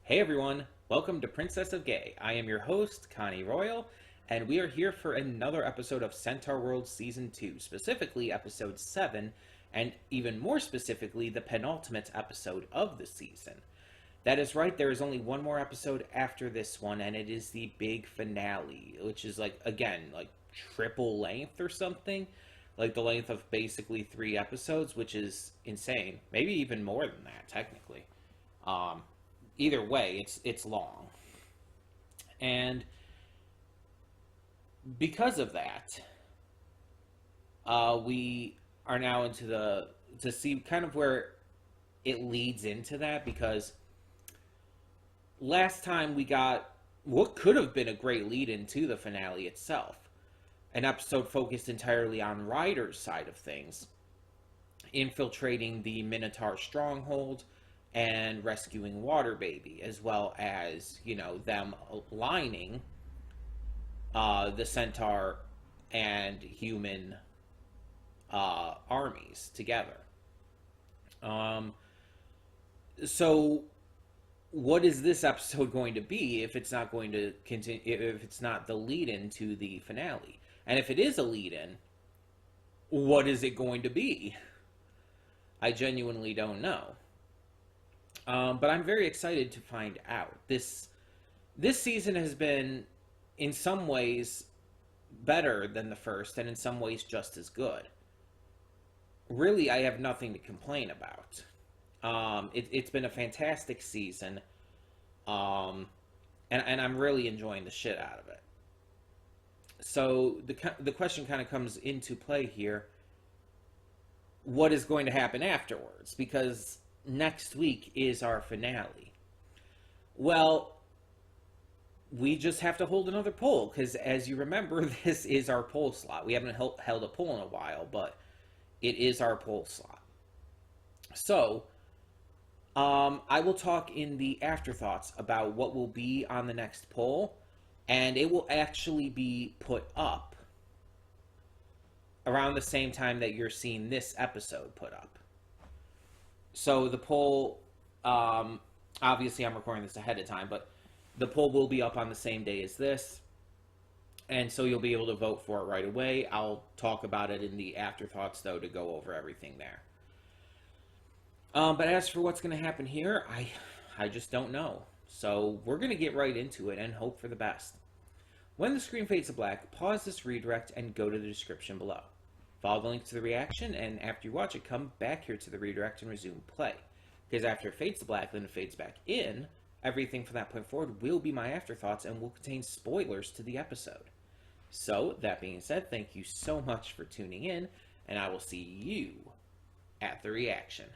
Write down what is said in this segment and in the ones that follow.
Hey everyone, welcome to Princess of Gay. I am your host, Connie Royal, and we are here for another episode of Centaurworld Season 2, specifically Episode 7, and even more specifically, the penultimate episode of the season. That is right, there is only one more episode after this one, and it is the big finale, which is again, triple length or something. Like the length of basically 3 episodes, which is insane. Maybe even more than that, technically. Um, Either way, it's long, and because of that, we are now to see kind of where it leads into that, because last time we got what could have been a great lead into the finale itself, an episode focused entirely on Ryder's side of things, infiltrating the Minotaur stronghold and rescuing Water Baby, as well as, them aligning the Centaur and human armies together. So, what is this episode going to be if it's not going to continue? If it's not the lead-in to the finale, and if it is a lead-in, what is it going to be? I genuinely don't know. But I'm very excited to find out. This season has been, in some ways, better than the first, and in some ways just as good. Really, I have nothing to complain about. It's been a fantastic season, and I'm really enjoying the shit out of it. So the question kind of comes into play here: what is going to happen afterwards? Because next week is our finale. Well, we just have to hold another poll, because as you remember, this is our poll slot. We haven't held a poll in a while, but it is our poll slot. So, I will talk in the afterthoughts about what will be on the next poll, and it will actually be put up around the same time that you're seeing this episode put up. So the poll, obviously I'm recording this ahead of time, but the poll will be up on the same day as this, and so you'll be able to vote for it right away. I'll talk about it in the afterthoughts, though, to go over everything there. But as for what's going to happen here, I just don't know. So we're going to get right into it and hope for the best. When the screen fades to black, pause this redirect and go to the description below. Follow the link to the reaction, and after you watch it, come back here to the redirect and resume play. Because after it fades to black, then it fades back in, everything from that point forward will be my afterthoughts and will contain spoilers to the episode. So, that being said, thank you so much for tuning in, and I will see you at the reaction.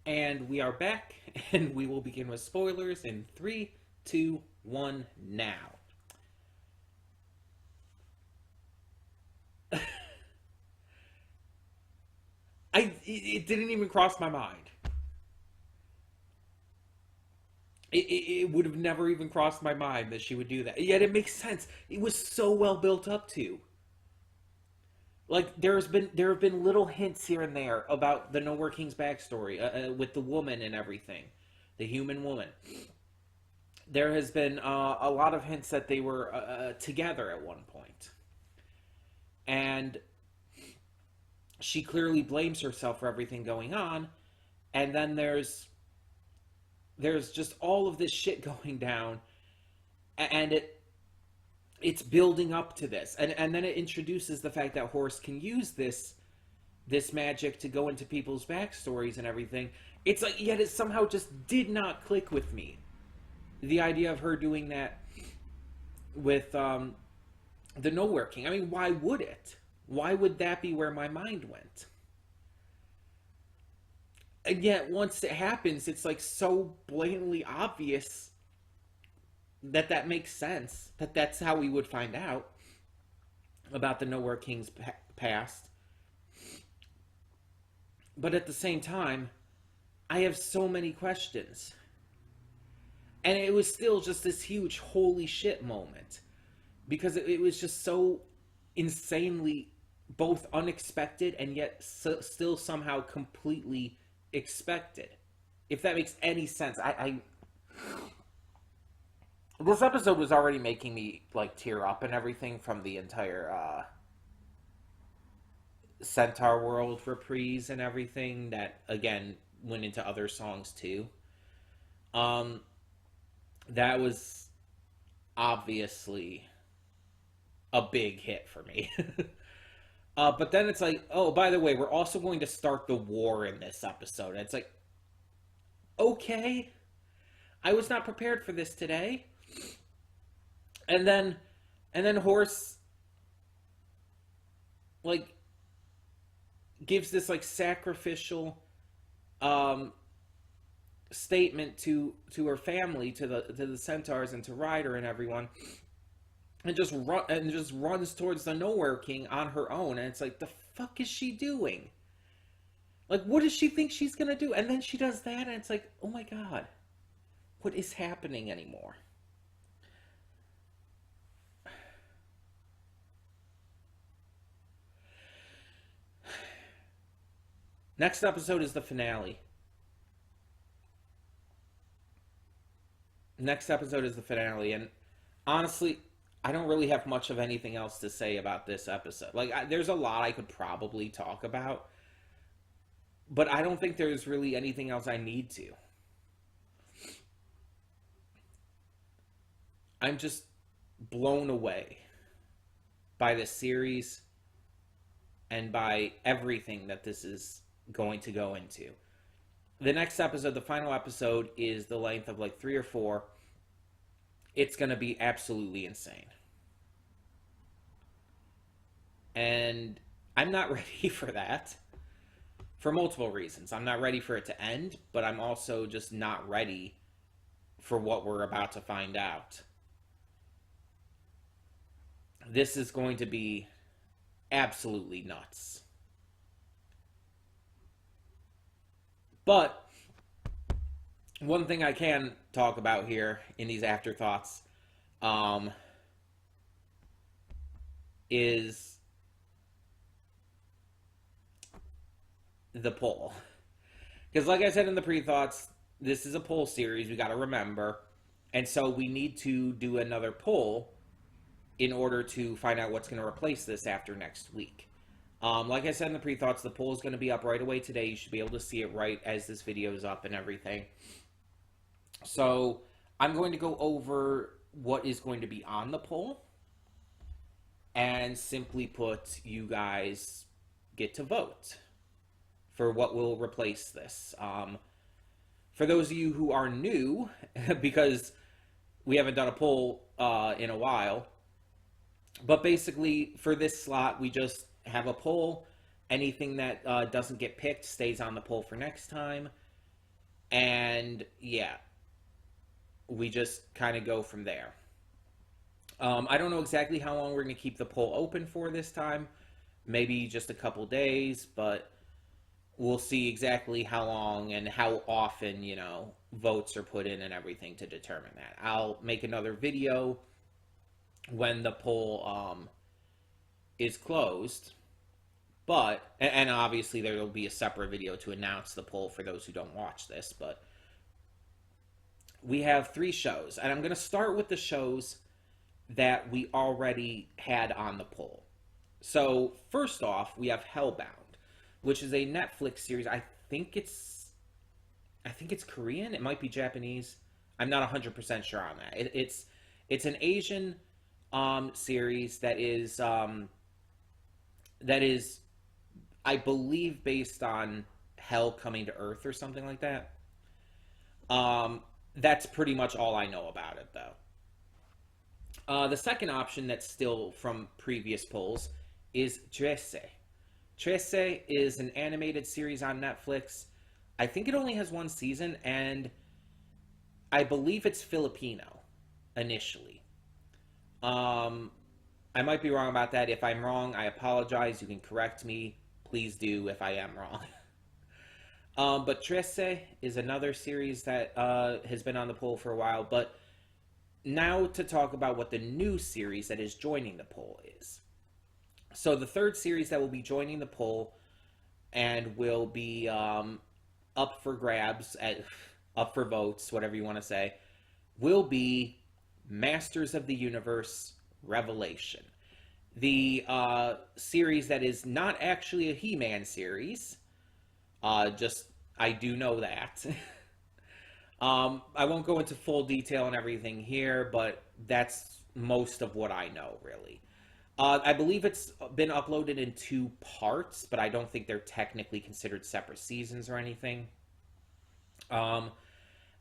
And we are back, and we will begin with spoilers in 3, 2, 1, now. It didn't even cross my mind. It would have never even crossed my mind that she would do that. Yet it makes sense. It was so well built up to. Like there have been little hints here and there about the Nowhere King's backstory with the woman and everything, the human woman. There has been a lot of hints that they were together at one point, and she clearly blames herself for everything going on, and then there's just all of this shit going down, and it's building up to this, and then it introduces the fact that Horse can use this magic to go into people's backstories and everything. It's like, yet it somehow just did not click with me. The idea of her doing that with the Nowhere King. I mean, why would it? Why would that be where my mind went? And yet, once it happens, it's like so blatantly obvious that makes sense. That's how we would find out about the Nowhere King's past. But at the same time, I have so many questions. And it was still just this huge holy shit moment. Because it was just so insanely both unexpected and yet still somehow completely expected. If that makes any sense. This episode was already making me like tear up and everything from the entire Centaurworld reprise and everything that again went into other songs too. Um, that was obviously a big hit for me. But then it's like, oh, by the way, we're also going to start the war in this episode. And it's like, okay, I was not prepared for this today. And then, Horse like gives this like sacrificial um statement to her family, to the centaurs and to Ryder and everyone, and just runs towards the Nowhere King on her own. And it's like, the fuck is she doing? Like, what does she think she's gonna do? And then she does that, and it's like, oh my god, what is happening anymore? Next episode is the finale. Next episode is the finale, and honestly, I don't really have much of anything else to say about this episode. Like, there's a lot I could probably talk about, but I don't think there's really anything else I need to. I'm just blown away by this series and by everything that this is going to go into. The next episode, the final episode, is the length of like 3 or 4. It's going to be absolutely insane. And I'm not ready for that for multiple reasons. I'm not ready for it to end, but I'm also just not ready for what we're about to find out. This is going to be absolutely nuts. But one thing I can talk about here in these afterthoughts is the poll. Because like I said in the pre-thoughts, this is a poll series, we got to remember. And so we need to do another poll in order to find out what's going to replace this after next week. Like I said in the pre-thoughts, the poll is going to be up right away today. You should be able to see it right as this video is up and everything. So I'm going to go over what is going to be on the poll. And simply put, you guys get to vote for what will replace this. For those of you who are new, because we haven't done a poll in a while, but basically for this slot, we just have a poll. Anything that doesn't get picked stays on the poll for next time. And yeah, we just kind of go from there. I don't know exactly how long we're going to keep the poll open for this time. Maybe just a couple days, but we'll see exactly how long and how often, votes are put in and everything to determine that. I'll make another video when the poll is closed, but, and obviously there will be a separate video to announce the poll for those who don't watch this, but we have 3 shows, and I'm going to start with the shows that we already had on the poll. So first off, we have Hellbound, which is a Netflix series. I think it's Korean. It might be Japanese. I'm not 100% sure on that. It's an Asian series that is I believe based on hell coming to Earth or something like that. That's pretty much all I know about it, though. The second option that's still from previous polls is Trece. Trece is an animated series on Netflix. I think it only has 1 season, and I believe it's Filipino initially. I might be wrong about that. If I'm wrong, I apologize. You can correct me. Please do if I am wrong. But Trece is another series that has been on the poll for a while. But now to talk about what the new series that is joining the poll is. So the third series that will be joining the poll and will be up for grabs, up for votes, whatever you want to say, will be Masters of the Universe Revelation. The series that is not actually a He-Man series. Just, I do know that. I won't go into full detail and everything here, but that's most of what I know, really. I believe it's been uploaded in 2 parts, but I don't think they're technically considered separate seasons or anything.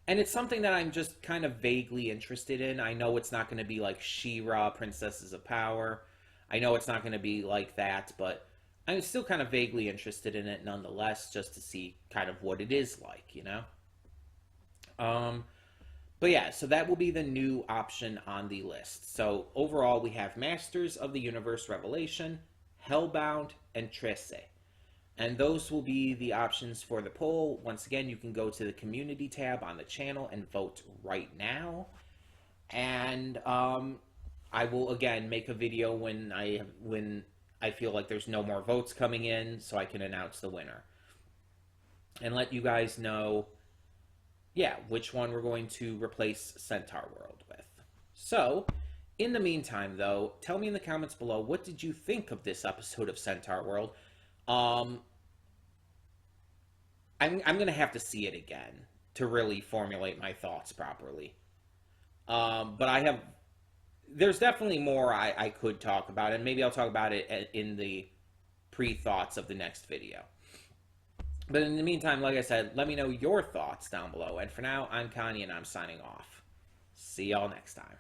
And it's something that I'm just kind of vaguely interested in. I know it's not going to be like She-Ra, Princesses of Power. I know it's not going to be like that, but I'm still kind of vaguely interested in it nonetheless, just to see kind of what it is like, you know? But yeah, so that will be the new option on the list. So overall, we have Masters of the Universe Revelation, Hellbound, and Trece. And those will be the options for the poll. Once again, you can go to the community tab on the channel and vote right now. And I will again make a video when I feel like there's no more votes coming in, so I can announce the winner and let you guys know, yeah, which one we're going to replace Centaurworld with. So, in the meantime, though, tell me in the comments below, what did you think of this episode of Centaurworld? I'm going to have to see it again to really formulate my thoughts properly. But there's definitely more I could talk about, and maybe I'll talk about it in the pre-thoughts of the next video. But in the meantime, like I said, let me know your thoughts down below. And for now, I'm Connie, and I'm signing off. See y'all next time.